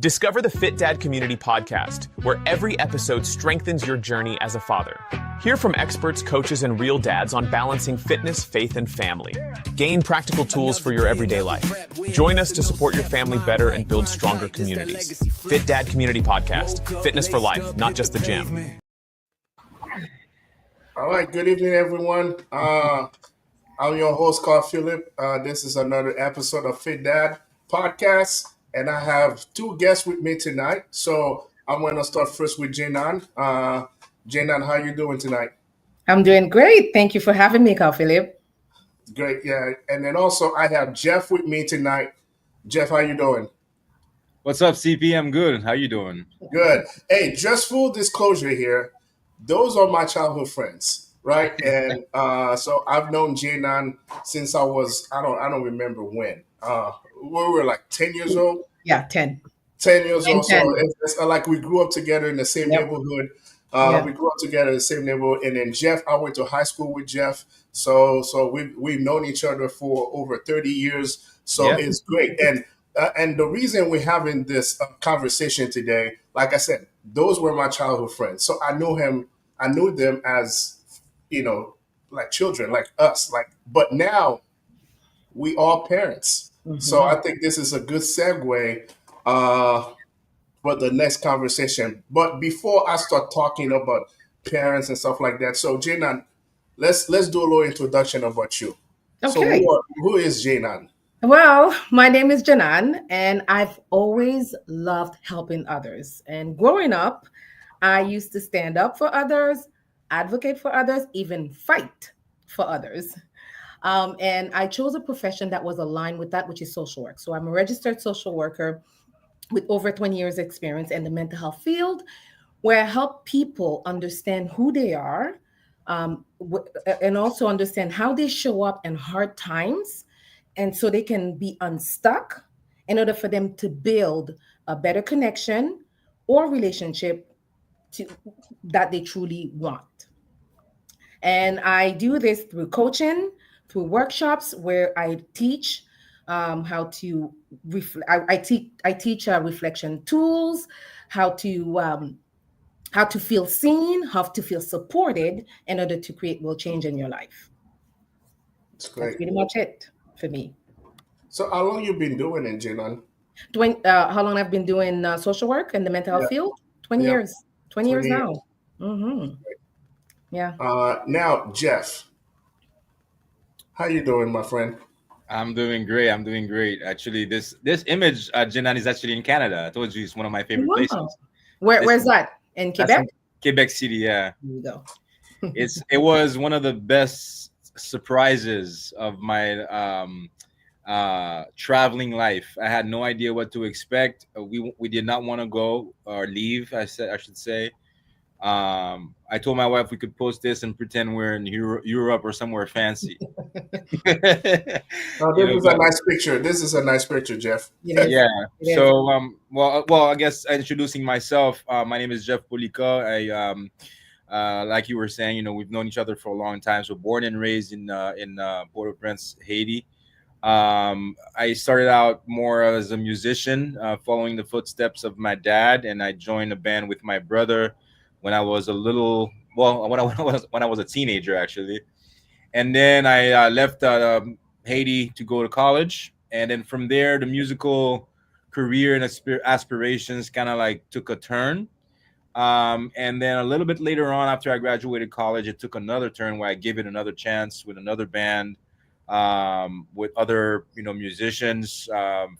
Discover the Fit Dad Community Podcast, where every episode strengthens your journey as a father. Hear from experts, coaches, and real dads on balancing fitness, faith, and family. Gain practical tools for your everyday life. Join us to support your family better and build stronger communities. Fit Dad Community Podcast. Fitness for life, not just the gym. All right, good evening, everyone. I'm your host, Carl Phillip. This is another episode of Fit Dad Podcast, and I have two guests with me tonight. So I'm going to start first with Djenane. Djenane, how you doing tonight? I'm doing great. Thank you for having me, Carl Phillip. Great, yeah. And then also I have Jeff with me tonight. Jeff, how you doing? What's up, CP? I'm good. How you doing? Good. Hey, just full disclosure here. Those are my childhood friends, right? And so I've known Djenane since I was, I don't remember when. We were like 10 years old. Yeah, 10. 10 years old. So it's like we grew up together in the same neighborhood. We grew up together in the same neighborhood. And then Jeff, I went to high school with Jeff. So we've known each other for over 30 years. So it's great. And the reason we're having this conversation today, like I said, those were my childhood friends. So I knew them as, like children, like us. But now we are parents. Mm-hmm. So I think this is a good segue for the next conversation. But before I start talking about parents and stuff like that, so Djenane, let's do a little introduction about you. Okay. So who is Djenane? Well, my name is Djenane, and I've always loved helping others. And growing up, I used to stand up for others, advocate for others, even fight for others. And I chose a profession that was aligned with that, which is social work. So I'm a registered social worker with over 20 years experience in the mental health field, where I help people understand who they are, and also understand how they show up in hard times. And so they can be unstuck in order for them to build a better connection or relationship that they truly want. And I do this through coaching, through workshops where I teach how to I teach reflection tools, how to feel seen, how to feel supported in order to create real change in your life. That's great. That's pretty much it for me. So how long you been doing it, Djenane? How long I've been doing social work in the mental health field? 20 years. 20 years now. Mm-hmm. Yeah. Now, Jeff, how you doing, my friend? I'm doing great. Actually, this image, Djenane, is actually in Canada. I told you it's one of my favorite places. Where's that? In Quebec? Quebec City, yeah. There you go. It was one of the best surprises of my traveling life. I had no idea what to expect. We did not want to go or leave. I should say. I told my wife we could post this and pretend we're in Europe or somewhere fancy. This is a nice picture. This is a nice picture, Jeff. Yeah. So, well, I guess introducing myself. My name is Jeff Policard. Like you were saying, we've known each other for a long time. So, born and raised in Port-au-Prince, Haiti. I started out more as a musician, following the footsteps of my dad, and I joined a band with my brother when I was when I was a teenager, actually. And then I left Haiti to go to college. And then from there, the musical career and aspirations kind of like took a turn. And then a little bit later on, after I graduated college, it took another turn where I gave it another chance with another band, with other, musicians,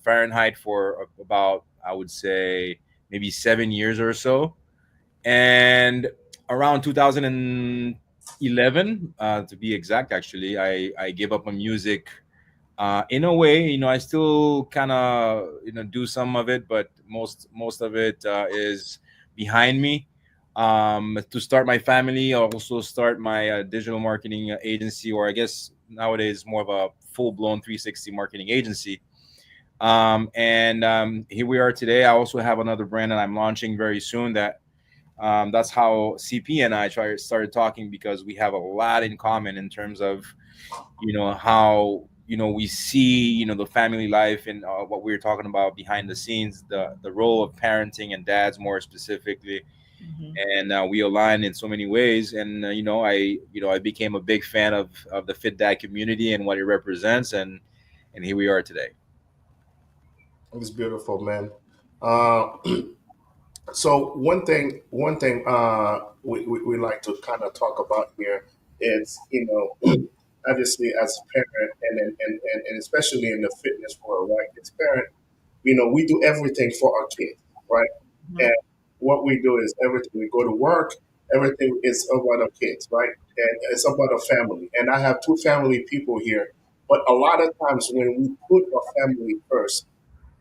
Fahrenheit, for about, I would say, maybe 7 years or so. And around 2011, to be exact, actually, I gave up on music. In a way, I still kind of, do some of it, but most of it is behind me. To start my family, I also start my digital marketing agency, or I guess nowadays more of a full-blown 360 marketing agency. And here we are today. I also have another brand that I'm launching very soon. That's how CP and I started talking, because we have a lot in common in terms of, how we see, the family life and what we were talking about behind the scenes, the role of parenting and dads more specifically. And we align in so many ways. And I became a big fan of the Fit Dad community and what it represents, and here we are today. It's beautiful, man. Uh, so one thing we like to kind of talk about here is, obviously as a parent, and especially in the fitness world, right? As parent, we do everything for our kids, right? And what we do is everything. We go to work, everything is about our kids, right? And it's about a family. And I have two family people here, but a lot of times when we put our family first,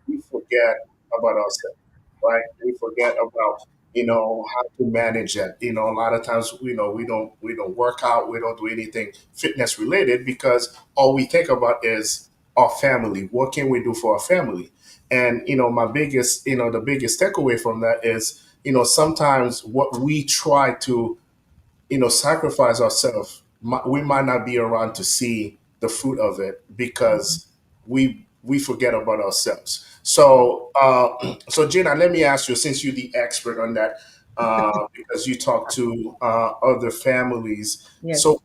we forget about ourselves, right? We forget about how to manage that. A lot of times we don't work out, we don't do anything fitness related because all we think about is our family. What can we do for our family? And my biggest the biggest takeaway from that is sometimes what we try to sacrifice ourselves, we might not be around to see the fruit of it because we forget about ourselves. So Gina, let me ask you, since you're the expert on that, because you talk to other families. Yes. So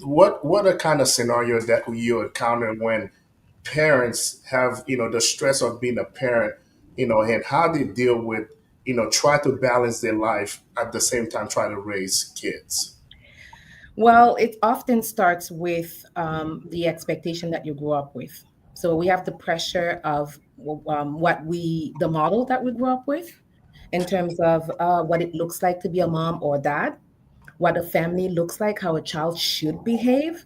what are kind of scenario that you encounter when parents have the stress of being a parent, and how they deal with try to balance their life at the same time try to raise kids. Well, it often starts with the expectation that you grew up with. So we have the pressure of the model that we grew up with in terms of what it looks like to be a mom or dad, what a family looks like, how a child should behave.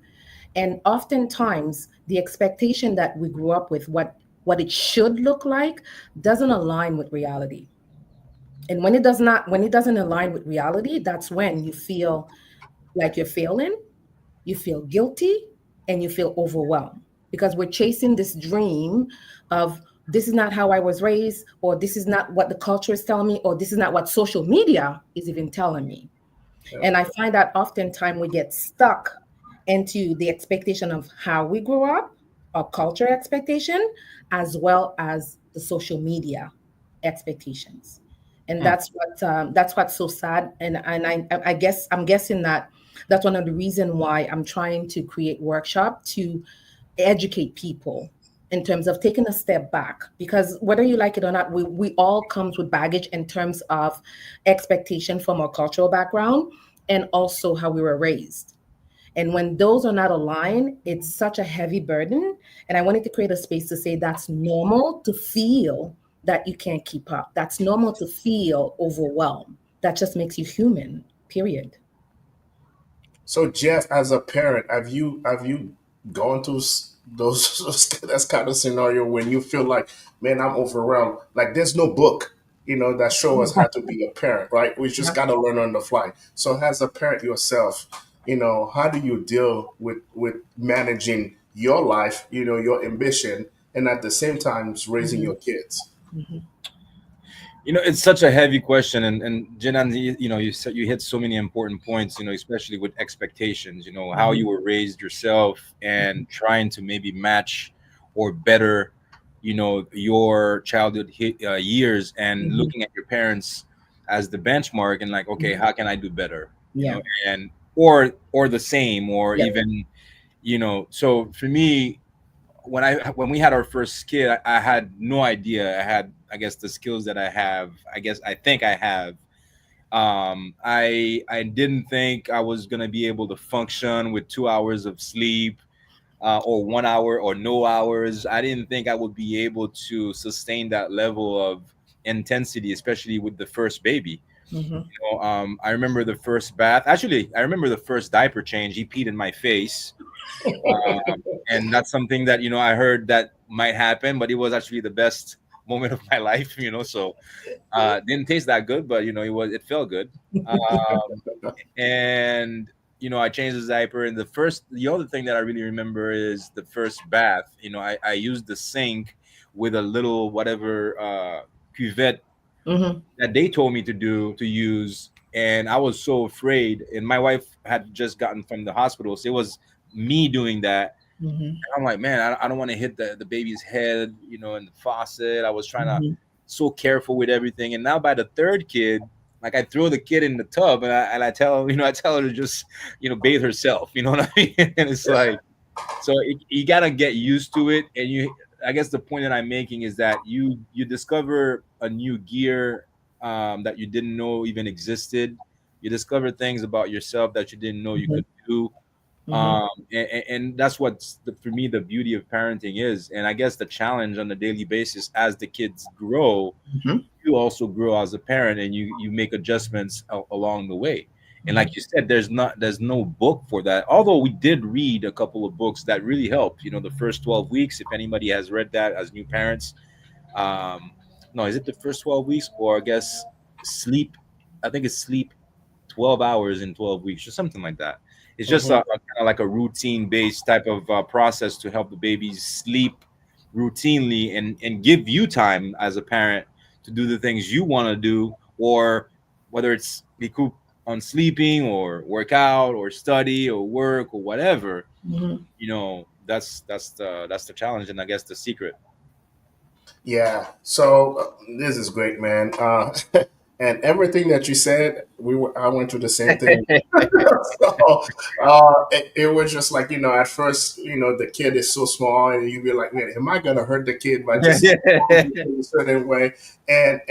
And oftentimes, the expectation that we grew up with, what it should look like, doesn't align with reality. And when it doesn't align with reality, that's when you feel like you're failing, you feel guilty, and you feel overwhelmed because we're chasing this dream of this is not how I was raised, or this is not what the culture is telling me, or this is not what social media is even telling me. Yeah. And I find that oftentimes we get stuck into the expectation of how we grew up, our culture expectation, as well as the social media expectations. And Hmm. that's what's so sad. And I guess I'm guessing that that's one of the reason why I'm trying to create workshop to educate people in terms of taking a step back, because whether you like it or not, we all comes with baggage in terms of expectation from our cultural background and also how we were raised. And when those are not aligned, it's such a heavy burden. And I wanted to create a space to say that's normal to feel that you can't keep up. That's normal to feel overwhelmed. That just makes you human, period. So Jeff, as a parent, have you gone through those that's kind of scenario when you feel like, man, I'm overwhelmed. Like there's no book, that show us how to be a parent, right? We just got to learn on the fly. So as a parent yourself, how do you deal with managing your life, your ambition, and at the same time raising Mhm, your kids? mhm, It's such a heavy question, and Jinan, you hit so many important points. Especially with expectations. How mhm, you were raised yourself, and trying to maybe match or better, your childhood years, and mhm, looking at your parents as the benchmark, and like, okay, mhm. how can I do better? Yeah. And or the same, or Yes. even, So for me, when we had our first kid, I had no idea I had, I guess, the skills that I have. I think I have. I didn't think I was gonna be able to function with 2 hours of sleep, or 1 hour or no hours. I didn't think I would be able to sustain that level of intensity, especially with the first baby. Mhm. I remember the first bath. Actually, I remember the first diaper change. He peed in my face, and that's something that I heard that might happen, but it was actually the best moment of my life. So didn't taste that good, but it felt good. um, and I changed his diaper, and the other thing that I really remember is the first bath. I used the sink with a little whatever cuvette Mhm. that they told me to use, and I was so afraid, and my wife had just gotten from the hospital, so it was me doing that. I'm like, man, I don't want to hit the baby's head, in the faucet. I was trying to so careful with everything. And now by the third kid, like I throw the kid in the tub and I tell her, I tell her to just, bathe herself. You know what I mean? And it's like, so you gotta get used to it. And I guess the point that I'm making is that you discover a new gear that you didn't know even existed. You discover things about yourself that you didn't know you could do. And that's what's for me the beauty of parenting is. And I guess the challenge on a daily basis as the kids grow, you also grow as a parent, and you make adjustments along the way. And like you said, there's no book for that, although we did read a couple of books that really helped, the first 12 weeks, if anybody has read that as new parents. No, is it the first 12 weeks, or I guess sleep, I think it's sleep 12 hours in 12 weeks or something like that. It's just a kind of like a routine based type of process to help the babies sleep routinely and give you time as a parent to do the things you want to do, or whether it's recoup on sleeping or work out or study or work or whatever. That's the challenge, and I guess the secret. Yeah. So this is great, man. And everything that you said, I went through the same thing. So it was just like, at first, the kid is so small, and you be like, man, am I gonna hurt the kid by just in a certain way? And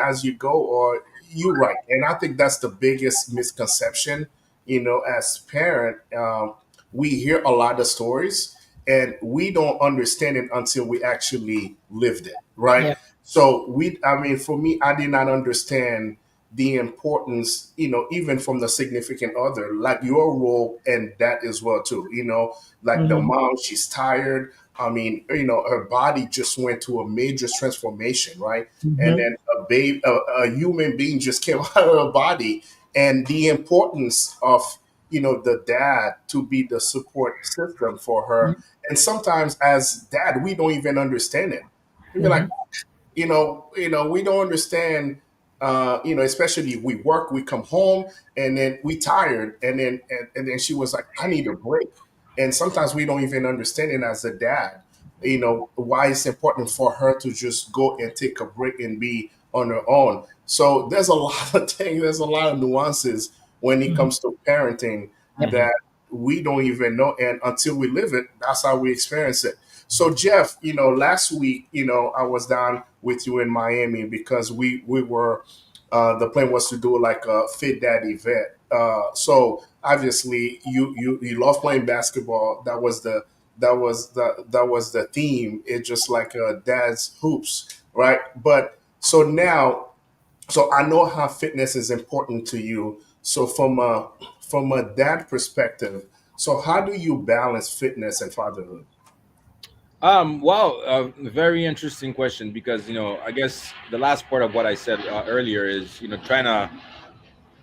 as you go, or you're right, and I think that's the biggest misconception. As parent, we hear a lot of stories, and we don't understand it until we actually lived it, right? Yeah. So for me, I did not understand the importance, even from the significant other, like your role and that as well too. Like the mom, she's tired. Her body just went through a major transformation, right? And then a human being just came out of her body, and the importance of the dad to be the support system for her. And sometimes as dad, we don't even understand it. We're like, we don't understand, especially we work, we come home, and then we tired. And then she was like, I need a break. And sometimes we don't even understand it as a dad, why it's important for her to just go and take a break and be on her own. So there's a lot of things, there's a lot of nuances when it comes to parenting that we don't even know. And until we live it, that's how we experience it. So Jeff, last week, I was down with you in Miami because we were the plan was to do like a Fit Dad event. So obviously you love playing basketball. That was the theme. It's just like dad's hoops, right? But so I know how fitness is important to you. So from a dad perspective, so how do you balance fitness and fatherhood? Well, very interesting question, because I guess the last part of what I said earlier is trying to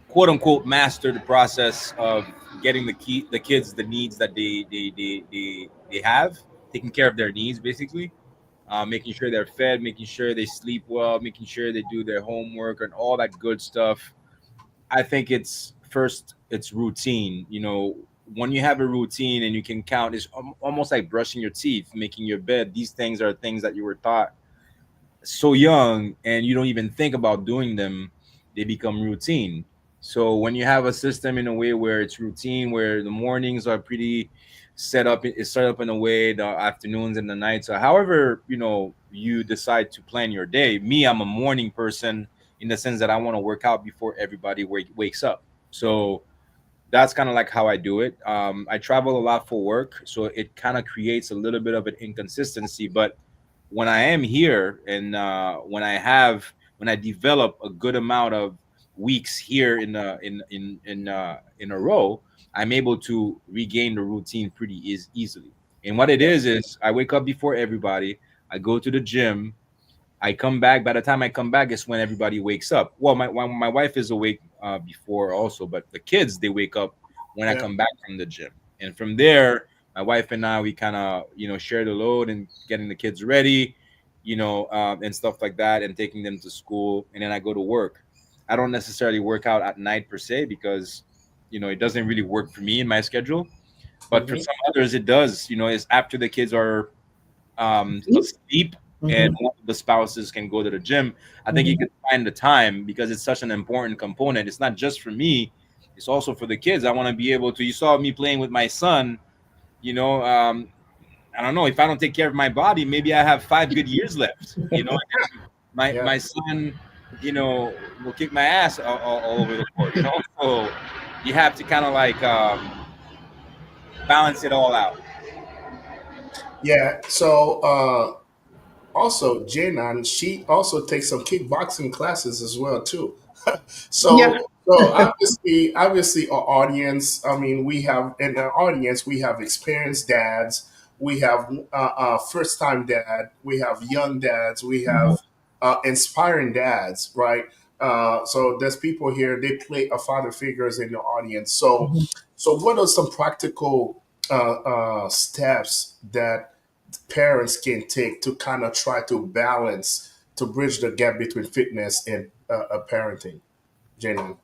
quote unquote master the process of getting the kids the needs that they have, taking care of their needs basically, making sure they're fed, making sure they sleep well, making sure they do their homework and all that good stuff. I think it's routine. When you have a routine and you can count, it's almost like brushing your teeth, making your bed. These things are things that you were taught so young, and you don't even think about doing them. They become routine. So when you have a system in a way where it's routine, where the mornings are pretty set up in a way, the afternoons and the nights, so however you decide to plan your day. Me, I'm a morning person in the sense that I want to work out before everybody wakes up. So that's kind of like how I do it. I travel a lot for work, so it kind of creates a little bit of an inconsistency. But when I am here, and when I develop a good amount of weeks here in a row, I'm able to regain the routine pretty easily. And what it is I wake up before everybody. I go to the gym. I come back. By the time I come back, it's when everybody wakes up. Well, my wife is awake before also, but the kids, they wake up when I Yeah. come back from the gym. And from there, my wife and I, we kind of share the load and getting the kids ready, and stuff like that, and taking them to school. And then I go to work. I don't necessarily work out at night per se, because it doesn't really work for me in my schedule. But for some others, it does. It's after the kids are asleep, and one of the spouses can go to the gym. I think you can find the time, because it's such an important component. It's not just for me, it's also for the kids. I want to be able to, you saw me playing with my son, I don't know, if I don't take care of my body, maybe I have 5 good years left. My son, will kick my ass all over the court. So you have to kind of like balance it all out. Yeah. So also Jjenane, she also takes some kickboxing classes as well too. So obviously our audience. I mean, we have in our audience we have experienced dads, we have first time dad, we have young dads, we have inspiring dads, right? So there's people here. They play a father figures in the audience. So what are some practical steps that parents can take to kind of try to balance, to bridge the gap between fitness and parenting? Jenny.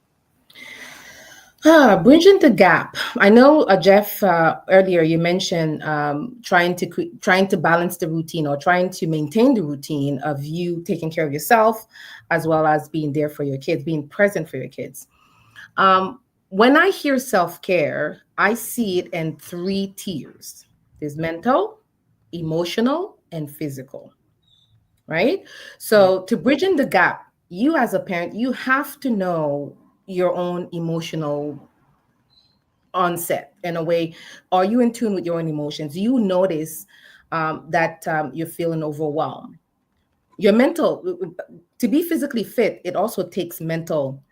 Bridging the gap. I know, Jeff, earlier you mentioned trying to balance the routine, or trying to maintain the routine of you taking care of yourself, as well as being there for your kids, being present for your kids. When I hear self-care, I see it in 3 tiers. There's mental, emotional, and physical, right? So to bridging the gap, you as a parent, you have to know your own emotional onset. In a way, are you in tune with your own emotions? You notice that you're feeling overwhelmed. Your mental, to be physically fit, it also takes mental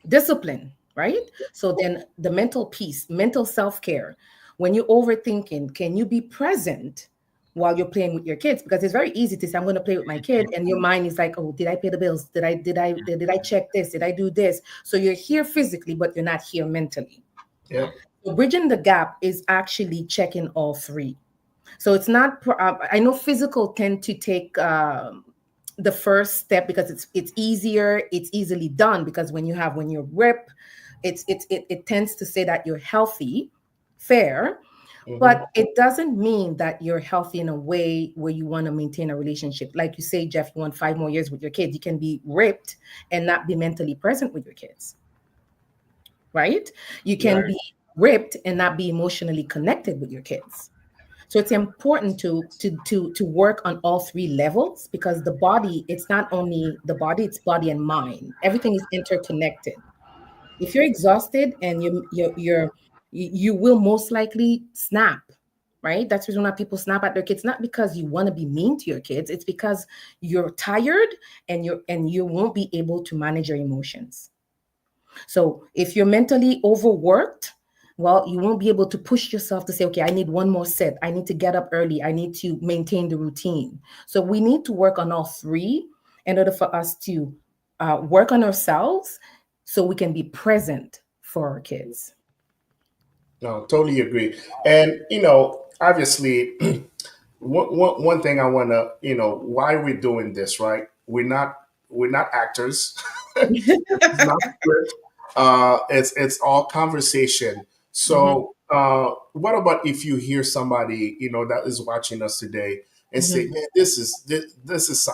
discipline, right? So then the mental piece, mental self-care. When you're overthinking, can you be present while you're playing with your kids? Because it's very easy to say, I'm going to play with my kid, and your mind is like, oh, did I pay the bills? Did I check this? Did I do this? So you're here physically, but you're not here mentally. Yeah. So bridging the gap is actually checking all 3. So it's not, I know physical tend to take the first step, because it's easier, it's easily done, because when you're ripped, it tends to say that you're healthy, fair, but it doesn't mean that you're healthy in a way where you want to maintain a relationship. Like you say, Jeff, you want 5 more years with your kids. You can be ripped and not be mentally present with your kids, right? You can be ripped and not be emotionally connected with your kids. So it's important to work on all 3 levels, because the body, it's not only the body, it's body and mind. Everything is interconnected. If you're exhausted, and you will most likely snap, right? That's the reason why people snap at their kids, not because you want to be mean to your kids. It's because you're tired, and you won't be able to manage your emotions. So if you're mentally overworked, well, you won't be able to push yourself to say, okay, I need 1 more set. I need to get up early. I need to maintain the routine. So we need to work on all 3 in order for us to work on ourselves, so we can be present for our kids. No, totally agree. And, obviously, one thing I want to, why we're doing this, right? We're not actors. It's not script. It's all conversation. So, what about if you hear somebody, that is watching us today and say, man, this is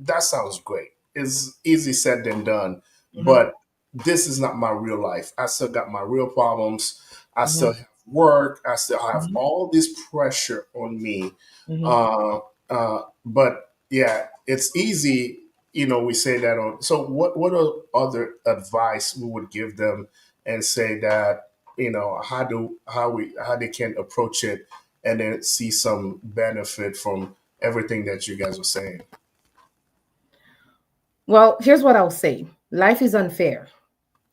that sounds great. It's easy said than done, but this is not my real life. I still got my real problems. I still have work. I still have all this pressure on me. But yeah, it's easy. We say that on. So what are other advice we would give them, and say that, how they can approach it, and then see some benefit from everything that you guys are saying? Well, here's what I'll say. Life is unfair.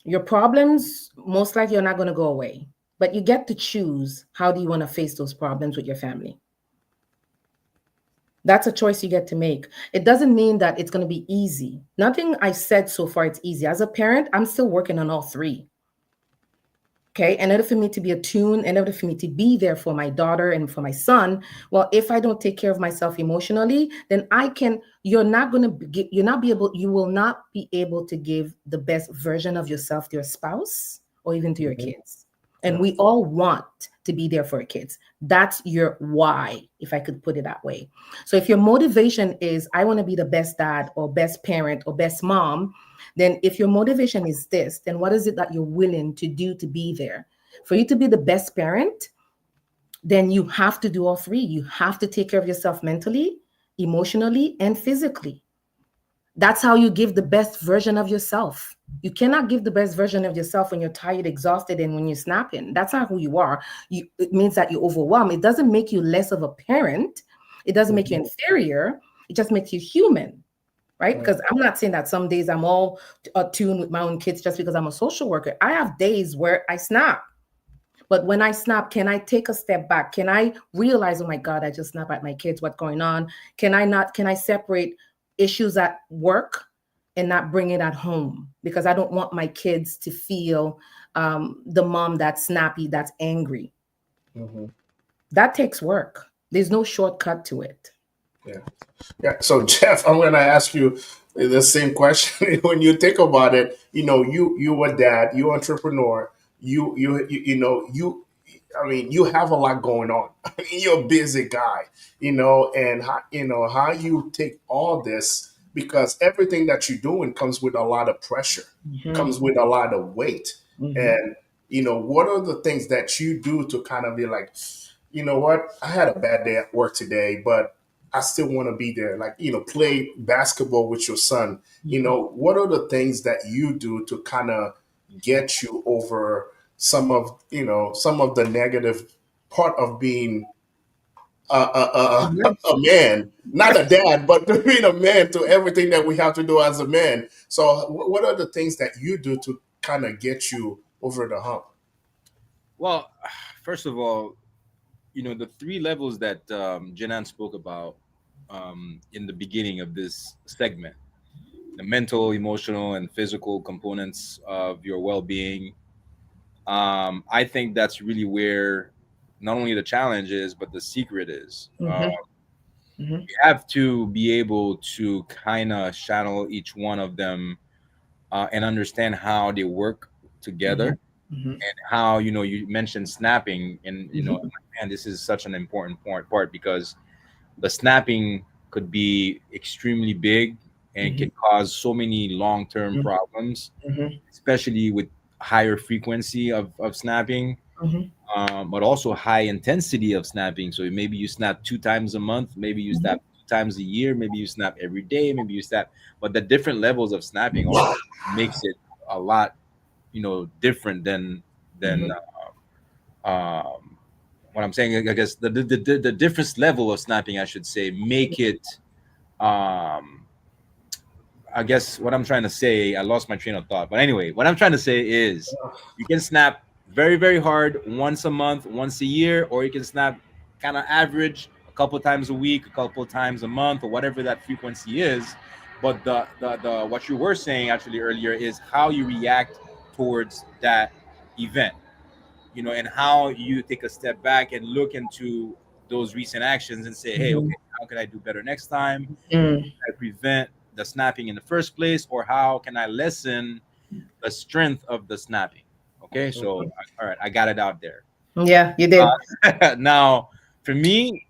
Your problems most likely are not going to go away, but you get to choose how do you want to face those problems with your family. That's a choice you get to make. It doesn't mean that it's going to be easy. Nothing I said so far it's easy. As a parent, I'm still working on all 3. Okay. In order for me to be attuned, in order for me to be there for my daughter and for my son, well, if I don't take care of myself emotionally, then you will not be able to give the best version of yourself to your spouse, or even to your kids. And we all want to be there for our kids. That's your why, if I could put it that way. So if your motivation is, I want to be the best dad or best parent or best mom, then if your motivation is this, then what is it that you're willing to do to be there? For you to be the best parent, then you have to do all three. You have to take care of yourself mentally, emotionally, and physically. That's how you give the best version of yourself. You cannot give the best version of yourself when you're tired, exhausted, and when you're snapping. That's not who you are. It means that you're overwhelmed. It doesn't make you less of a parent. It doesn't make you inferior. It just makes you human, right? Because I'm not saying that some days I'm all attuned with my own kids just because I'm a social worker. I have days where I snap. But when I snap, can I take a step back? Can I realize, oh my God, I just snap at my kids, what's going on? Can I separate issues at work and not bring it at home? Because I don't want my kids to feel the mom that's snappy, that's angry. That takes work. There's no shortcut to it. Yeah. So Jeff, I'm going to ask you the same question. When you think about it, you a dad, you entrepreneur, you have a lot going on. You're a busy guy, and how you take all this, because everything that you're doing comes with a lot of pressure, comes with a lot of weight. And, what are the things that you do to kind of be like, you know what, I had a bad day at work today, but I still want to be there, like, play basketball with your son. What are the things that you do to kind of get you over some of the negative part of being a man, not a dad, but being a man, to everything that we have to do as a man. So what are the things that you do to kind of get you over the hump? Well, first of all, the three levels that Djenane spoke about in the beginning of this segment, the mental, emotional, and physical components of your well-being. I think that's really where not only the challenge is, but the secret is. You have to be able to kind of channel each one of them and understand how they work together. And how, you mentioned snapping, and man, this is such an important part, because the snapping could be extremely big and can cause so many long-term problems, especially with higher frequency of snapping, but also high intensity of snapping. So maybe you snap 2 times a month, maybe you snap 2 times a year, maybe you snap every day, maybe you snap, but the different levels of snapping also makes it a lot different than what I'm saying. I guess the different level of snapping, I should say, make it I guess what I'm trying to say, I lost my train of thought, but anyway, what I'm trying to say is you can snap very, very hard once a month, once a year, or you can snap kind of average a couple times a week, a couple times a month, or whatever that frequency is. But the what you were saying actually earlier is how you react towards that event, and how you take a step back and look into those recent actions and say, hey, okay, how can I do better next time? How can I prevent the snapping in the first place, or how can I lessen the strength of the snapping? Okay, so all right, I got it out there. Yeah, you did. Now, for me,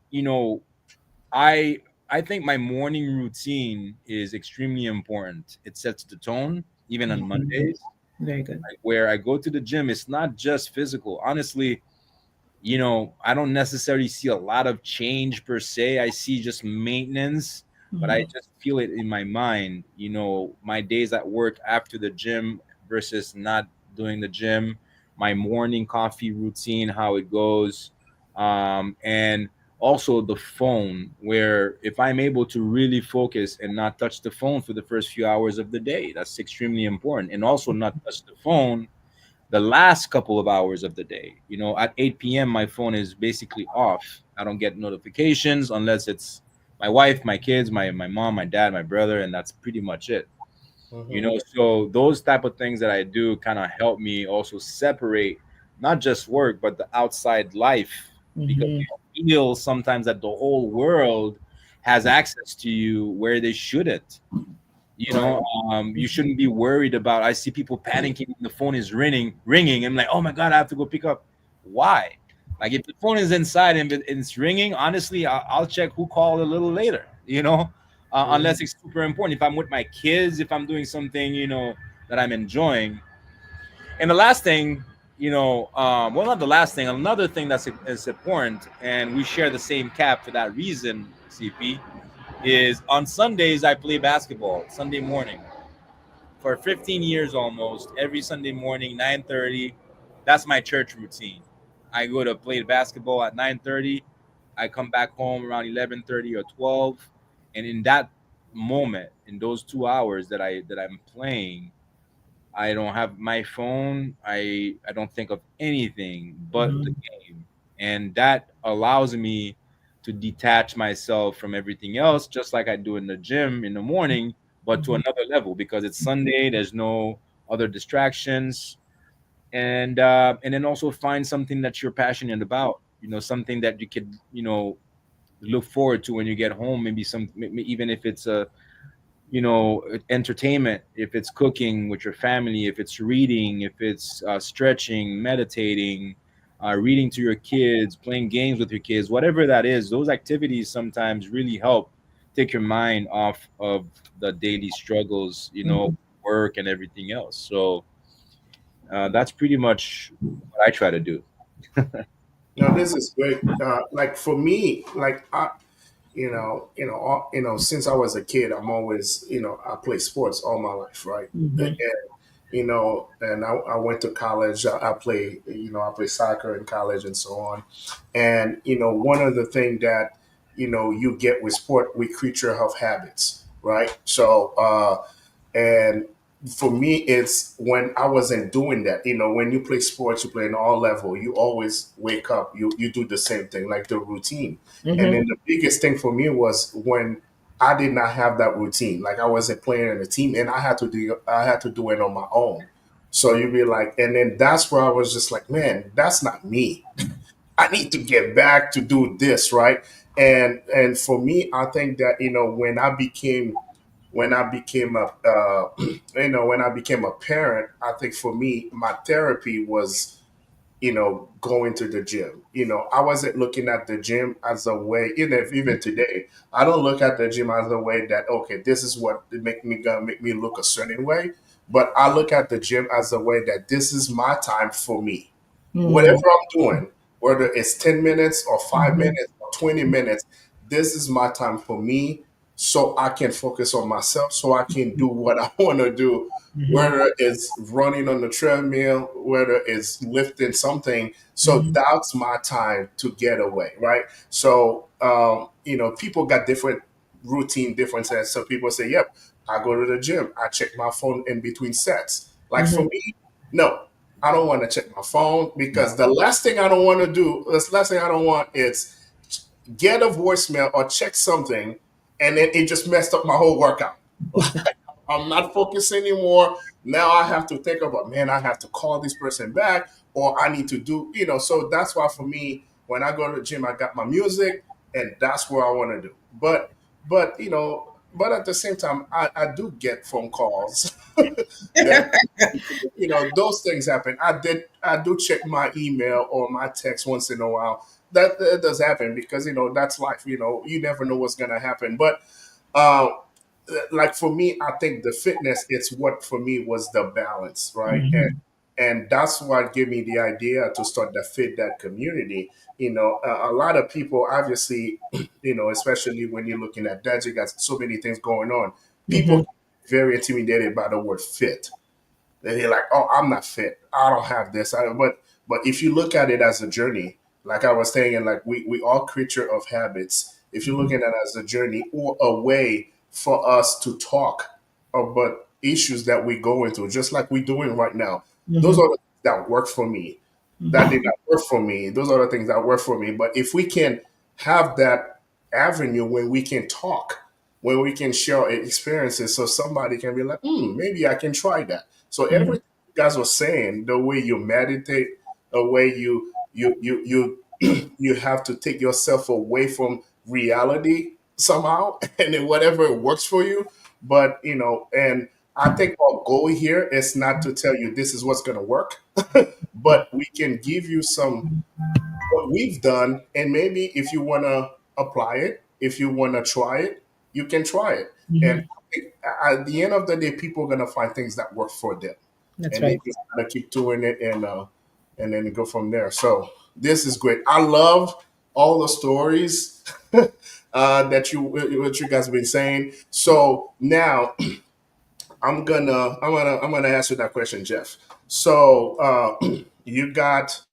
I think my morning routine is extremely important. It sets the tone, even on Mondays. Very good. Like, where I go to the gym, it's not just physical. Honestly, I don't necessarily see a lot of change per se. I see just maintenance, but I just feel it in my mind. My days at work after the gym versus not doing the gym, my morning coffee routine, how it goes, and also the phone, where if I'm able to really focus and not touch the phone for the first few hours of the day, that's extremely important. And also not touch the phone the last couple of hours of the day. At 8 p.m., my phone is basically off. I don't get notifications unless it's my wife, my kids, my mom, my dad, my brother, and that's pretty much it. So those type of things that I do kind of help me also separate not just work, but the outside life, because you feel sometimes that the whole world has access to you where they shouldn't. You know, you shouldn't be worried about. I see people panicking when the phone is ringing. I'm like, oh my god, I have to go pick up. Why? Like if the phone is inside and it's ringing, honestly, I'll check who called a little later. You know, unless it's super important. If I'm with my kids, if I'm doing something, you know, that I'm enjoying. And the last thing, you know, well, not the last thing. Another thing is important, and we share the same cap for that reason. CP is on Sundays I play basketball Sunday morning for 15 years almost. Every Sunday morning 9:30, that's my church routine. I go to play basketball at 9:30. I come back home around 11:30 or 12, and in that moment, in those 2 hours that I'm playing, I don't have my phone. I don't think of anything but the game, and that allows me to detach myself from everything else, just like I do in the gym in the morning, but to another level because it's Sunday. There's no other distractions, and then also find something that you're passionate about. You know, something that you could, you know, look forward to when you get home. Maybe even if it's a, you know, entertainment, if it's cooking with your family, if it's reading, if it's stretching, meditating, reading to your kids, playing games with your kids, whatever that is, those activities sometimes really help take your mind off of the daily struggles, you know, work and everything else. So that's pretty much what I try to do. No, this is great. Like for me, like since I was a kid, I'm always, I play sports all my life, right? And, I went to college. I play, I play soccer in college and so on. And, one of the things that, you get with sport, we creature of habits, right? So, and for me, it's when I wasn't doing that. When you play sports, you play in all level. You always wake up. You do the same thing, like the routine. And then the biggest thing for me was when I did not have that routine. Like I wasn't playing in a team, and I had to do it on my own. So you'd be like, and then that's where I was just like, man, that's not me. I need to get back to do this, right? And for me, I think that when I became a when I became a parent, I think for me, my therapy was going to the gym. I wasn't looking at the gym as a way, even today, I don't look at the gym as a way that, okay, this is what gonna make me look a certain way. But I look at the gym as a way that this is my time for me. Whatever I'm doing, whether it's 10 minutes or 5 minutes or 20 minutes, this is my time for me so I can focus on myself, so I can do what I want to do, whether it's running on the treadmill, whether it's lifting something. So that's my time to get away, right? So, people got different routine differences. So people say, yep, I go to the gym, I check my phone in between sets. Like for me, no, I don't want to check my phone because the last thing I don't want to do, the last thing I don't want is get a voicemail or check something and then it just messed up my whole workout. I'm not focused anymore. Now I have to think about, man, I have to call this person back or I need to do, so that's why for me, when I go to the gym, I got my music and that's what I want to do. But at the same time, I do get phone calls that, those things happen. I do check my email or my text once in a while. That does happen because, that's life. You never know what's going to happen. But uh, like for me, I think the fitness, it's what for me was the balance, right? And that's what gave me the idea to start the Fit That community. A lot of people, obviously, especially when you're looking at that, you got so many things going on. People get very intimidated by the word fit. They're like, oh, I'm not fit. I don't have this. But if you look at it as a journey, like I was saying, and like we all creature of habits. If you're looking at it as a journey or a way for us to talk about issues that we go into, just like we're doing right now, those are the things that work for me. That did not work for me. Those are the things that work for me. But if we can have that avenue when we can talk, when we can share experiences, so somebody can be like, maybe I can try that. So everything you guys were saying, the way you meditate, the way you you have to take yourself away from reality somehow, and then whatever works for you. But and I think our goal here is not to tell you this is what's going to work, but we can give you some what we've done, and maybe if you want to apply it, if you want to try it, you can try it. And Mhm. at the end of the day, people are going to find things that work for them, That's and they right. just gotta keep doing it, and then go from there. So this is great. I love all the stories that what you guys have been saying. So now I'm gonna answer that question, Jeff. So you got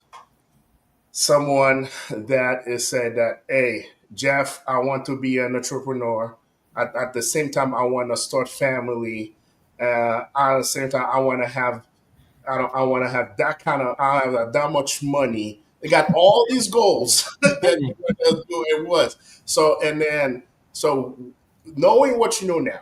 someone that is said that, hey, Jeff, I want to be an entrepreneur. At the same time, I want to start family. At the same time, I want to have that kind of, I have that much money. They got all these goals that you want to do it was. So, and then, so knowing what you know now,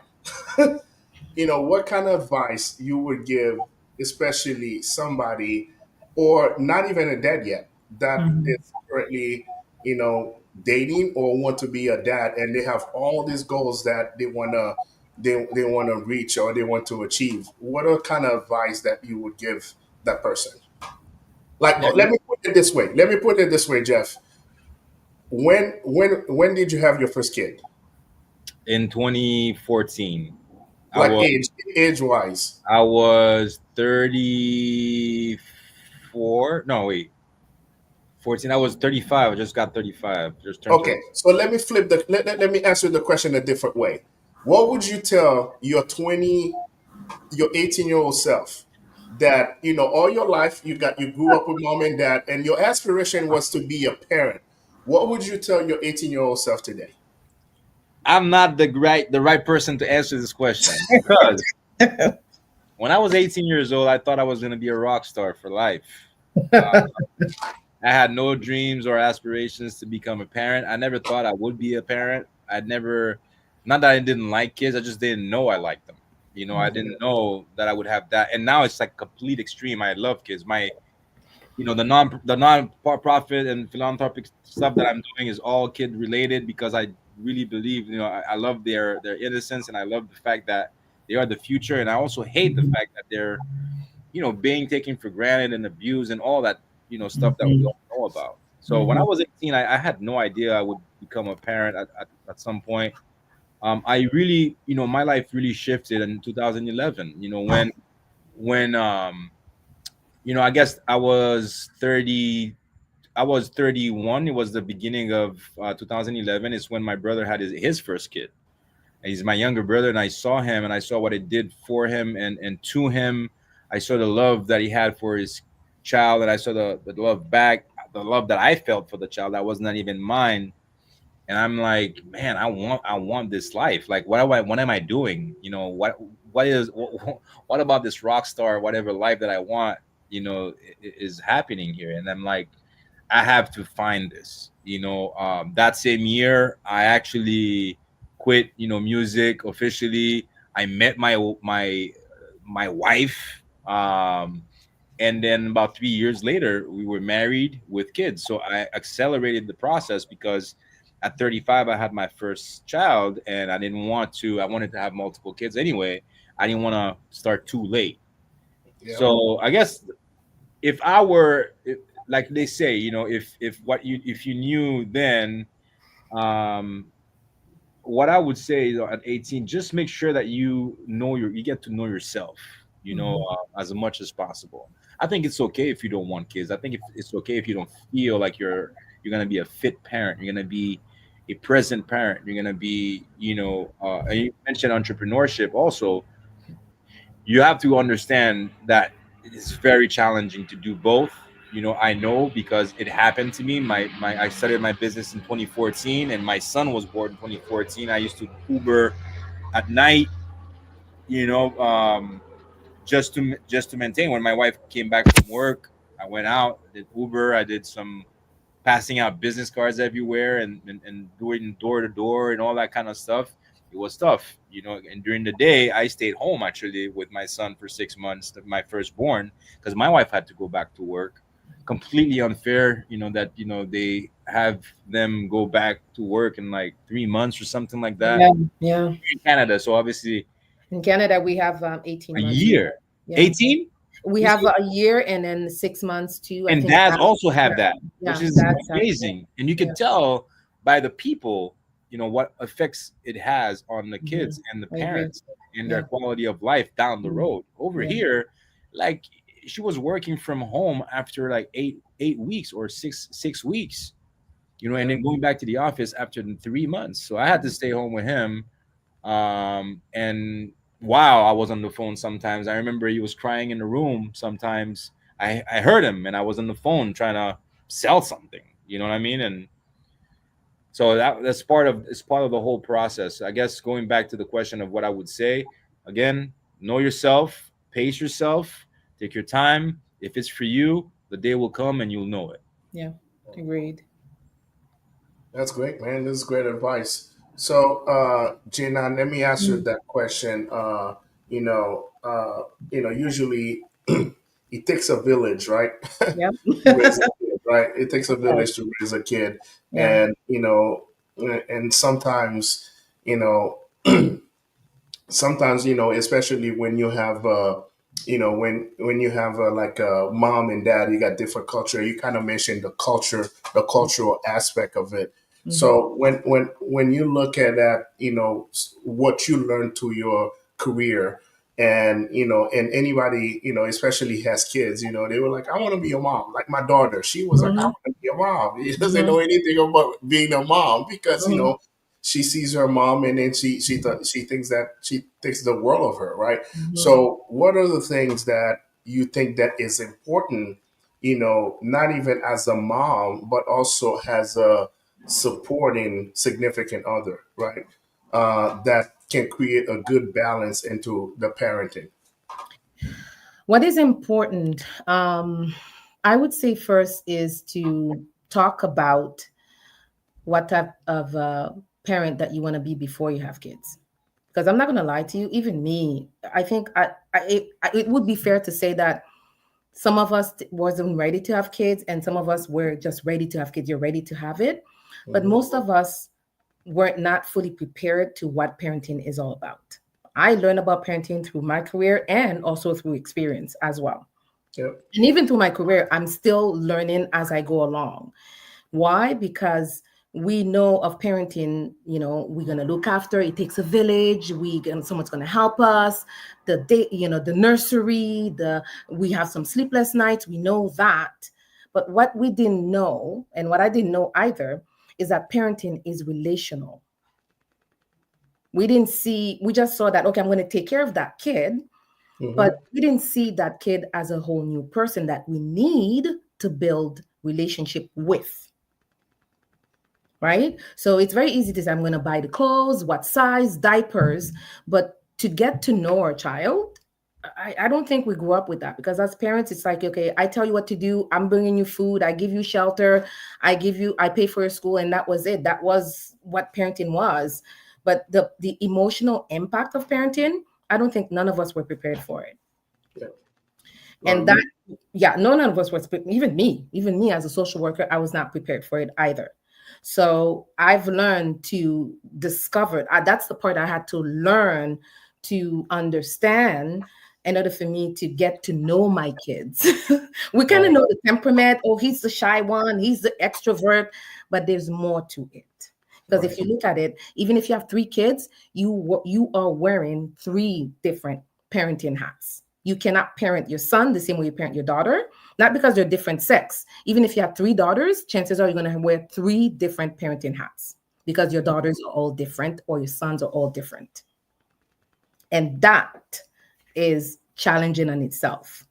what kind of advice you would give, especially somebody, or not even a dad yet, that Mhm. is currently, dating or want to be a dad, and they have all these goals that they want to reach or they want to achieve. What are kind of advice that you would give that person? Like, Yeah, let me put it this way. Let me put it this way, Jeff. When did you have your first kid? in 2014, I Like was age wise. 34. No, wait, 14. I was 35. I just got 35. Just turned 30. Okay, so let me flip let me answer the question a different way. What would you tell your 18-year-old self that all your life you grew up with mom and dad and your aspiration was to be a parent? What would you tell your 18-year-old self today? I'm not the right person to answer this question because when I was 18 years old, I thought I was going to be a rock star for life. Uh, I had no dreams or aspirations to become a parent. I never thought I would be a parent. I'd never, not that I didn't like kids, I just didn't know I liked them. I didn't know that I would have that. And now it's like complete extreme. I love kids. The non profit and philanthropic stuff that I'm doing is all kid related because I really believe, I love their innocence, and I love the fact that they are the future. And I also hate the fact that they're, being taken for granted and abused and all that, stuff that we Mhm. all know about. So when I Mhm. was 18, I had no idea I would become a parent at some point. I really, my life really shifted in 2011. When I guess I was 31. It was the beginning of 2011. It's when my brother had his first kid. And he's my younger brother, and I saw him, and I saw what it did for him and to him. I saw the love that he had for his child, and I saw the love back, the love that I felt for the child that was not even mine. And I'm like, man, I want this life. Like, what am I doing? What about this rock star, whatever life that I want, is happening here? And I'm like, I have to find this. That same year, I actually quit, music officially. I met my wife, and then about 3 years later, we were married with kids. So I accelerated the process because at 35, I had my first child, and I didn't want to. I wanted to have multiple kids anyway. I didn't want to start too late. Yep. So I guess if I were like they say, if you knew then, um what I would say is at 18, just make sure that you get to know yourself, Mhm. as much as possible. I think it's okay if you don't want kids. I think if it's okay if you don't feel like you're gonna be a fit parent, you're gonna be a present parent, you're gonna be, and you mentioned entrepreneurship also. You have to understand that it's very challenging to do both. I know because it happened to me. My I started my business in 2014, and my son was born in 2014. I used to Uber at night, you know, um, just to maintain. When my wife came back from work, I went out, did Uber, I did some passing out business cards everywhere, and doing door to door and all that kind of stuff. It was tough, and during the day I stayed home actually with my son for 6 months, my firstborn, because my wife had to go back to work. Completely unfair, that they have them go back to work in like 3 months or something like that Yeah, yeah. in Canada. So obviously, In Canada, we have 18 A months. year. Yeah. 18? We have a year and then 6 months too. I And think dads also have that, yeah, which is that's amazing. And you can tell by the people, what effects it has on the kids and the I agree. parents and their quality of life down the road. Over here, like she was working from home after like eight weeks or six weeks, and then going back to the office after 3 months. So I had to stay home with him. And wow, I was on the phone sometimes. I remember he was crying in the room sometimes. I heard him, and I was on the phone trying to sell something. You know what I mean? And so that's part of the whole process. I guess going back to the question of what I would say again, know yourself, pace yourself, take your time. If it's for you, the day will come and you'll know it. Yeah, agreed. That's great, man. This is great advice. So, Jinan, let me ask you that question. Usually it takes a village, right? Yeah. To raise a kid, right? It takes a village to raise a kid, Yeah. and sometimes, especially when you have, when you have like a mom and dad, you got different culture. You kind of mentioned the cultural aspect of it. So when you look at that, what you learned through your career, and anybody, especially has kids, they were like, I want to be a mom. Like my daughter, she was like, I want to be a mom. She doesn't know anything about being a mom because she sees her mom, and then she thinks that she thinks the world of her, right? So what are the things that you think that is important, not even as a mom, but also as a supporting significant other, right? That can create a good balance into the parenting. What is important, I would say first is to talk about what type of parent that you want to be before you have kids. Because I'm not going to lie to you, even me, I think it would be fair to say that some of us wasn't ready to have kids, and some of us were just ready to have kids. You're ready to have it, but most of us were not fully prepared to what parenting is all about. I learned about parenting through my career and also through experience as well. Yep. And even through my career, I'm still learning as I go along. Why? Because we know of parenting, we're going to look after, it takes a village, someone's going to help us, the day, the nursery, we have some sleepless nights, we know that. But what we didn't know, and what I didn't know either, is that parenting is relational. We just saw that, okay, I'm going to take care of that kid, but we didn't see that kid as a whole new person that we need to build relationship with. Right? So it's very easy to say, I'm going to buy the clothes, what size, diapers, but to get to know our child, I don't think we grew up with that, because as parents, it's like, okay, I tell you what to do. I'm bringing you food. I give you shelter. I pay for your school. And that was it. That was what parenting was. But the emotional impact of parenting, I don't think none of us were prepared for it. Yeah. And none of us was, even me as a social worker, I was not prepared for it either. So I've learned to discover, that's the part I had to learn to understand in order for me to get to know my kids. We kind of know the temperament. Oh, he's the shy one, he's the extrovert, but there's more to it. Because if you look at it, even if you have 3 kids, you are wearing 3 different parenting hats. You cannot parent your son the same way you parent your daughter, not because they're different sex. Even if you have 3 daughters, chances are you're going to wear 3 different parenting hats because your daughters are all different or your sons are all different. And that is challenging in itself.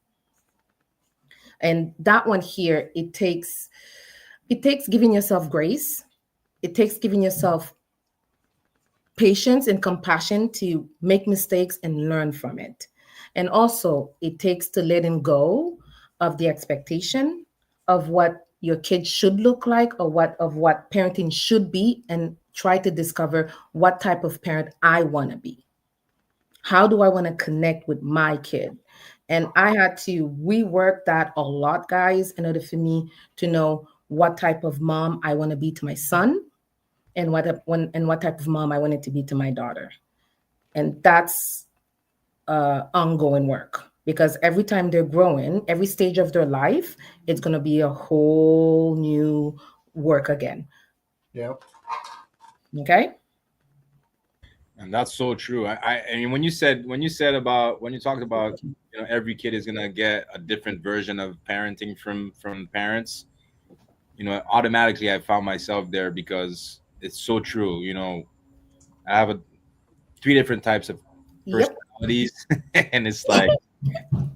And that one here, it takes giving yourself grace. It takes giving yourself patience and compassion to make mistakes and learn from it. And also, it takes to letting go of the expectation of what your kid should look like, or what parenting should be, and try to discover what type of parent I want to be. How do I want to connect with my kid? And I had to rework that a lot, guys, in order for me to know what type of mom I want to be to my son, and what type of mom I wanted to be to my daughter. And that's ongoing work, because every time they're growing, every stage of their life, it's going to be a whole new work again. Yeah. Okay. And that's so true. I mean, when you talked about, every kid is gonna get a different version of parenting from parents, automatically I found myself there, because it's so true. I have three different types of Yep. personalities, and it's like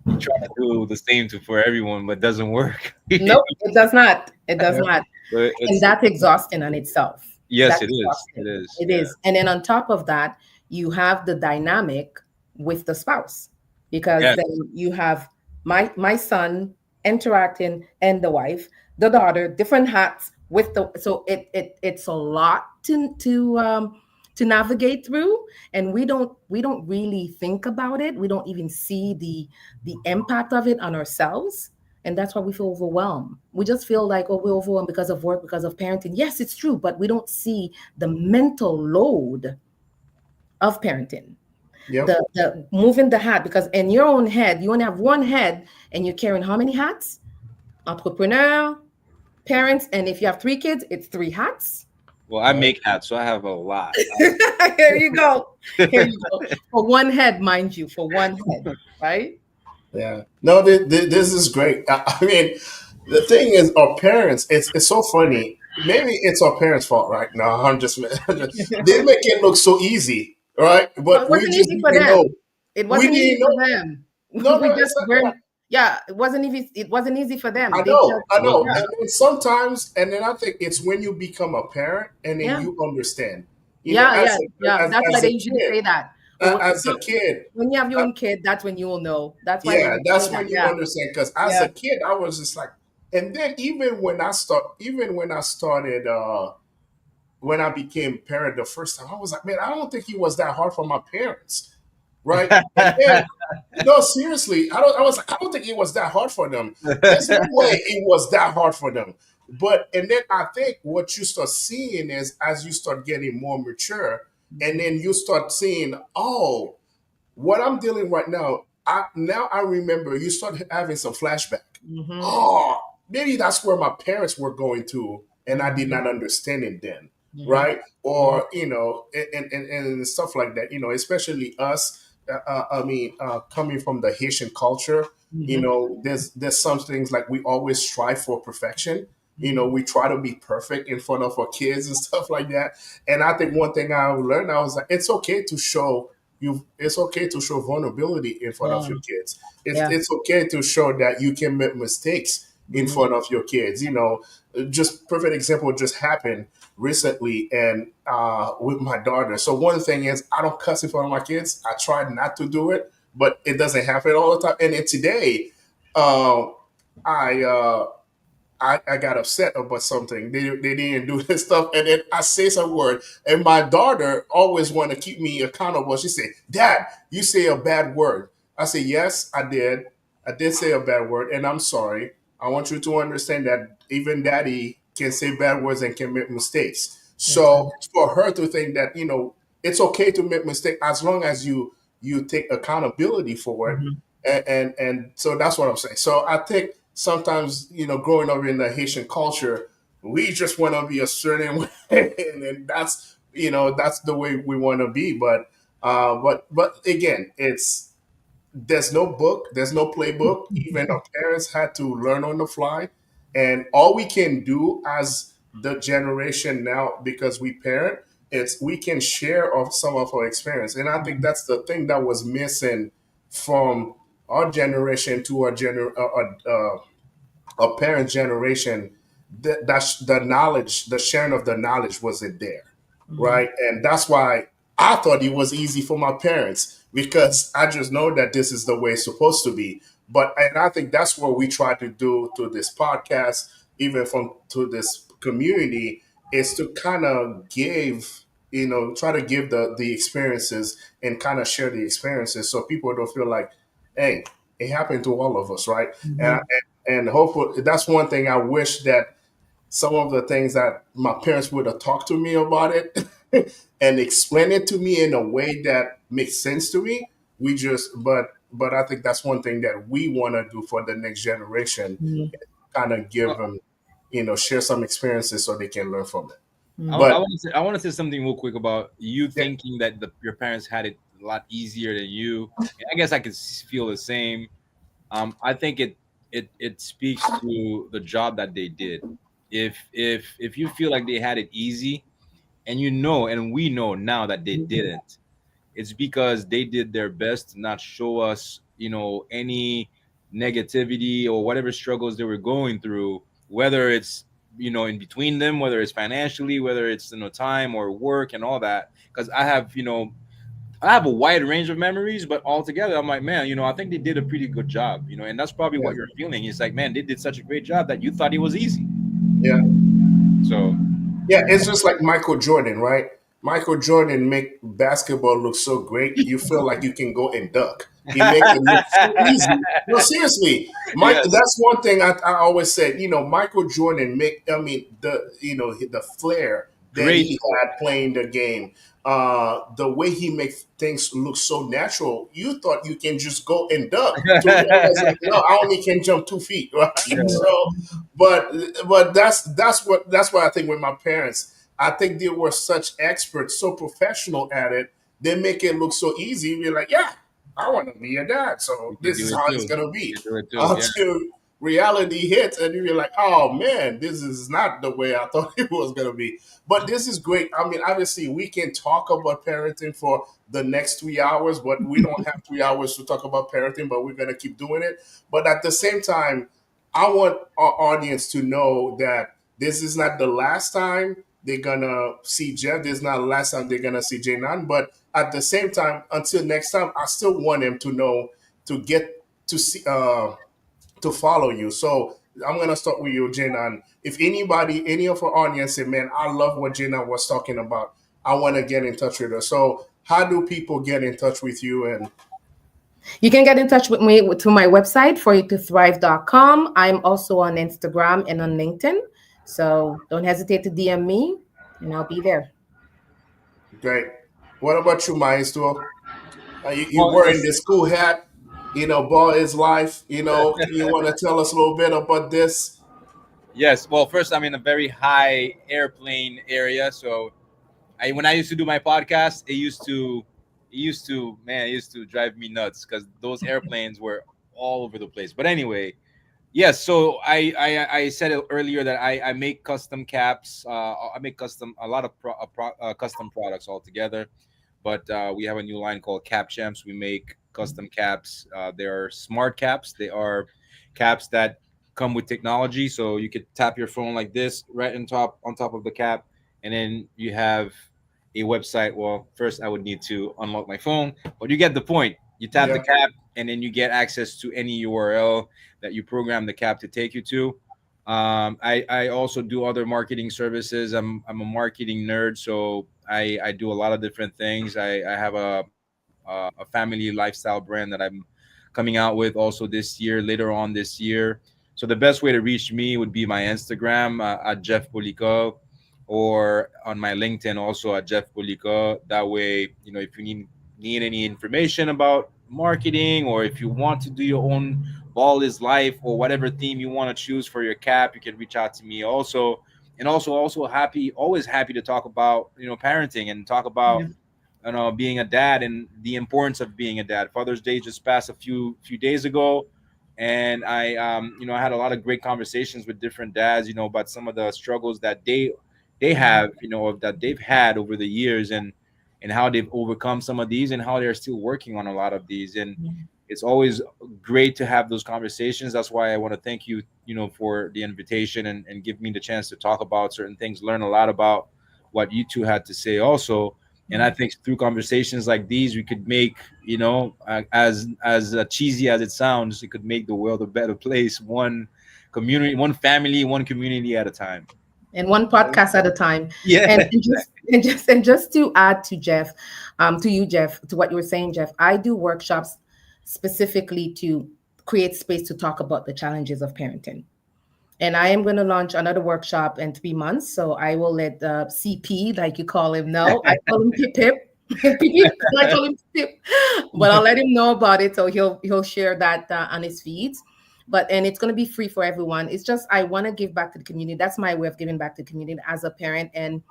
you try to do the same for everyone, but it doesn't work. Nope, it does not. It does Yeah. not. But And that's exhausting on itself. yes, That's it is. exhausting. It is. It Yeah. is. And then on top of that, you have the dynamic with the spouse, because Yes. then you have my son interacting, and the wife, the daughter, different hats with the, so it's a lot to navigate through, and we don't really think about it. We don't even see the impact of it on ourselves. And that's why we feel overwhelmed. We just feel like, oh, we're overwhelmed because of work, because of parenting. Yes, it's true, but we don't see the mental load of parenting. Yep. The moving the hat, because in your own head, you only have one head, and you're carrying how many hats? Entrepreneur, parents, and if you have 3 kids, it's 3 hats. Well, I make hats, so I have a lot. Here you go. Here you go. For one head, mind you, for one head, right? Yeah. No, this is great. I mean, the thing is, our parents, it's so funny. Maybe it's our parents' fault, right? No, they make it look so easy, right? Well, But it we wasn't just easy for didn't them. know. It We wasn't easy didn't know. for them. No, We no, just it's not weren't. that. Yeah, it wasn't easy. It wasn't easy for them. I They know, just, I know. yeah, And then sometimes, and then I think it's when you become a parent and then yeah, you understand. yeah, yeah, yeah. As That's why as they a usually kid, say that. But as a kid, when you have your uh, own kid, that's when you will know. That's why they yeah, would say that's that. when you Yeah, understand. Because as yeah. a kid, I was just like, and then even when I started, when I became parent the first time, I was like, man, I don't think it was that hard for my parents, right? And then, no, seriously, I was like, I don't think it was that hard for them. There's no way it was that hard for them. But and then I think what you start seeing is as you start getting more mature, and then you start seeing, oh, what I'm dealing right now. I remember you start having some flashback. Mm-hmm. Oh, maybe that's where my parents were going to, and I did Mm-hmm. not understand it then, Mm-hmm. right? Or and stuff like that. Especially us. I mean, coming from the Haitian culture, Mm-hmm. there's some things like we always strive for perfection. Mm-hmm. We try to be perfect in front of our kids and stuff like that. And I think one thing I learned, I was like, it's okay to show you. It's okay to show vulnerability in front of Yeah, your kids. yeah. It's okay to show that you can make mistakes in Mm-hmm. front of your kids. Just perfect example just happened recently, and with my daughter. So one thing is I don't cuss in front of my kids. I try not to do it, but it doesn't happen all the time. And then today, uh, I. I got upset about something. They didn't do this stuff, and then I say some word, and my daughter always want to keep me accountable. She said, "Dad, you say a bad word." I say, "Yes, I did. I did say a bad word, and I'm sorry. I want you to understand that even Daddy can say bad words and can make mistakes. So Exactly. for her to think that it's okay to make mistakes as long as you take accountability for it, Mm-hmm. and so that's what I'm saying. So I think sometimes growing up in the Haitian culture, we just want to be a certain way, and then that's the way we want to be. But again, there's no book, there's no playbook. Even our parents had to learn on the fly, and all we can do as the generation now, because we parent, it's we can share of some of our experience, and I think that's the thing that was missing from our generation to our parents' generation. The knowledge, the sharing of the knowledge wasn't there, Mm-hmm. right? And that's why I thought it was easy for my parents because I just know that this is the way it's supposed to be. And I think that's what we try to do to this podcast, even from to this community, is to kind of try to give the experiences and kind of share the experiences so people don't feel like, hey, it happened to all of us, right? Mm-hmm. And hopefully that's one thing I wish that some of the things that my parents would have talked to me about it and explain it to me in a way that makes sense to me. But I think that's one thing that we want to do for the next generation, kind of give them, share some experiences so they can learn from it. I want to say something real quick about you thinking that your parents had it a lot easier than you. And I guess I could feel the same. I think it speaks to the job that they did. If you feel like they had it easy, and we know now that they didn't, it's because they did their best to not show us, any negativity or whatever struggles they were going through, whether it's in between them, whether it's financially, whether it's time or work and all that. Because I have a wide range of memories, but altogether, I'm like, man, I think they did a pretty good job, and that's probably what you're feeling. It's like, man, they did such a great job that you thought it was easy. Yeah. So. Yeah, it's just like Michael Jordan, right? Michael Jordan make basketball look so great, you feel like you can go and dunk. He make it look so easy. No, seriously, that's one thing I always said. Michael Jordan the flair that he had playing the game, the way he makes things look so natural. You thought you can just go and dunk. No, I only can jump 2 feet, right? Yeah. So, but that's what I think with my parents. I think they were such experts, so professional at it. They make it look so easy. We're like, yeah, I want to be a dad. So this is how it's going to be. Until reality hits and you're like, oh man, this is not the way I thought it was going to be. But this is great. I mean, obviously we can talk about parenting for the next 3 hours, but we don't have 3 hours to talk about parenting, but we're going to keep doing it. But at the same time, I want our audience to know that this is not the last time they're going to see Jeff. This is not the last time they're going to see Djenane. But at the same time, until next time, I still want them to know, to get to see, to follow you. So I'm going to start with you, Djenane. If any of our audience say, man, I love what Djenane was talking about, I want to get in touch with her. So how do people get in touch with you? And you can get in touch with me through my website, foryoutothrive.com. I'm also on Instagram and on LinkedIn. So don't hesitate to DM me, and I'll be there. Great. What about you, Maestro? You're wearing the school hat. Ball is life. You want to tell us a little bit about this? Yes. Well, first, I'm in a very high airplane area. So when I used to do my podcast, it used to drive me nuts because those airplanes were all over the place. But anyway, yes. So I said it earlier that I make custom caps. I make a lot of custom products altogether. But we have a new line called Cap Champs. We make custom caps. They are smart caps. They are caps that come with technology. So you could tap your phone like this right on top of the cap, and then you have a website. Well, first I would need to unlock my phone, but you get the point. You tap the cap, and then you get access to any URL that you program the cap to take you to. I also do other marketing services. I'm a marketing nerd, so I do a lot of different things. I have a family lifestyle brand that I'm coming out with also later on this year. So the best way to reach me would be my Instagram at Jeff Policard, or on my LinkedIn also at Jeff Policard. That way, if you need any information about marketing, or if you want to do your own Ball is Life or whatever theme you want to choose for your cap, you can reach out to me also. And also always happy to talk about parenting and talk about being a dad and the importance of being a dad. Father's Day just passed a few days ago, and I had a lot of great conversations with different dads, about some of the struggles that they have, that they've had over the years, and how they've overcome some of these, and how they're still working on a lot of these. And it's always great to have those conversations. That's why I want to thank you, for the invitation and give me the chance to talk about certain things, learn a lot about what you two had to say also. And I think through conversations like these, we could make, as cheesy as it sounds, it could make the world a better place, one community, one family, one community at a time. And one podcast at a time. Yeah. And just to add to Jeff, to what you were saying, Jeff, I do workshops specifically to create space to talk about the challenges of parenting. And I am going to launch another workshop in 3 months. So I will let CP, like you call him, know. I call him Pip Pip. I told him skip, but I'll let him know about it, so he'll share that on his feeds. And it's going to be free for everyone. It's just I want to give back to the community. That's my way of giving back to the community as a parent. And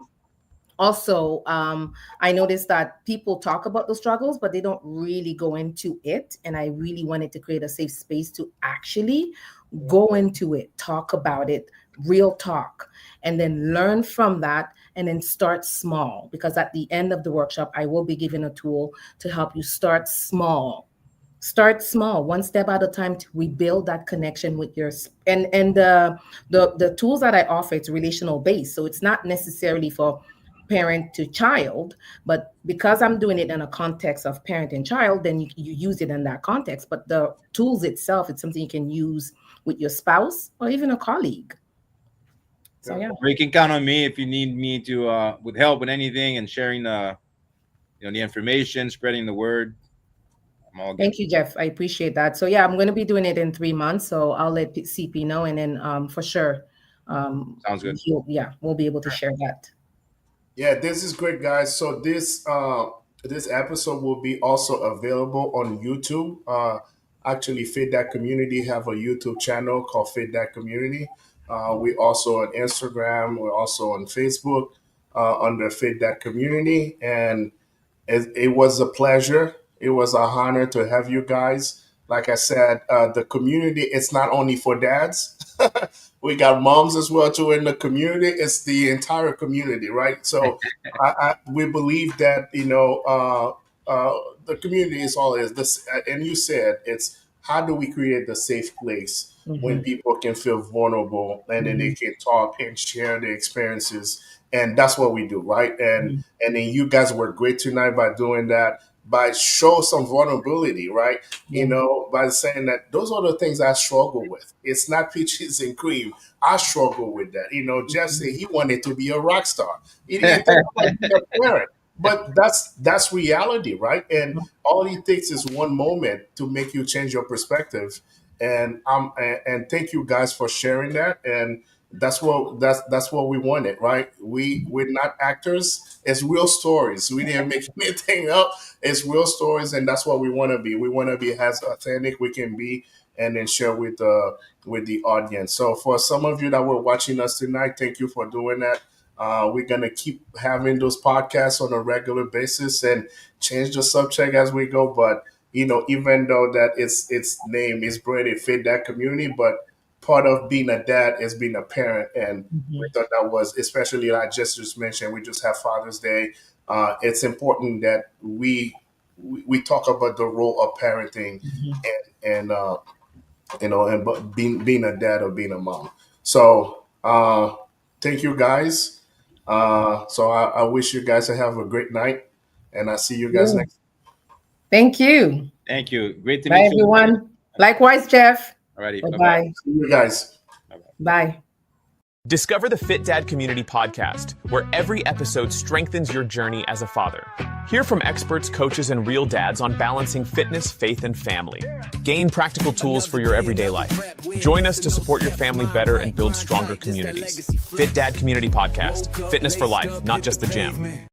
also, I noticed that people talk about the struggles, but they don't really go into it. And I really wanted to create a safe space to actually go into it, talk about it, real talk, and then learn from that, and then start small. Because at the end of the workshop, I will be giving a tool to help you start small. Start small, one step at a time, to rebuild that connection with your and the tools that I offer, it's relational based. So it's not necessarily for parent to child, but because I'm doing it in a context of parent and child, then you use it in that context. But the tools itself, it's something you can use with your spouse or even a colleague. So yeah, you can count on me if you need me to with help with anything and sharing the information, spreading the word. I'm all good. Thank you, Jeff. I appreciate that. So yeah, I'm going to be doing it in 3 months. So I'll let CP know, and then for sure, sounds good. We'll be able to share that. Yeah, this is great, guys. So this episode will be also available on YouTube. Actually, Fit That Community have a YouTube channel called Fit That Community. We also on Instagram. We're also on Facebook under Fit That Community. And it was a pleasure. It was an honor to have you guys. Like I said, the community, it's not only for dads. We got moms as well too in the community. It's the entire community, right? So we believe that, the community is all it is. This, and you said, it's how do we create the safe place when people can feel vulnerable and then they can talk and share their experiences. And that's what we do, right? And then you guys were great tonight by doing that, by show some vulnerability, right? By saying that those are the things I struggle with. It's not peaches and cream. I struggle with that. Jeff said he wanted to be a rock star. He didn't think about being a parent. But that's reality, right? And all it takes is one moment to make you change your perspective. And thank you guys for sharing that. And that's what we wanted, right? We're not actors. It's real stories. We didn't make anything up. It's real stories, and that's what we want to be. We want to be as authentic we can be, and then share with the audience. So for some of you that were watching us tonight, thank you for doing that. We're gonna keep having those podcasts on a regular basis and change the subject as we go. But even though that its name is branded Fit That Community, but part of being a dad is being a parent, and we thought that was, especially like just mentioned, we just have Father's Day. It's important that we talk about the role of parenting and being a dad or being a mom. So thank you guys. So I wish you guys to have a great night, and I'll see you guys next time. Thank you. Thank you. Great to meet you. Bye, everyone. Likewise, Jeff. Alrighty. Bye. See you guys. Bye. Discover the Fit Dad Community Podcast, where every episode strengthens your journey as a father. Hear from experts, coaches, and real dads on balancing fitness, faith, and family. Gain practical tools for your everyday life. Join us to support your family better and build stronger communities. Fit Dad Community Podcast. Fitness for life, not just the gym.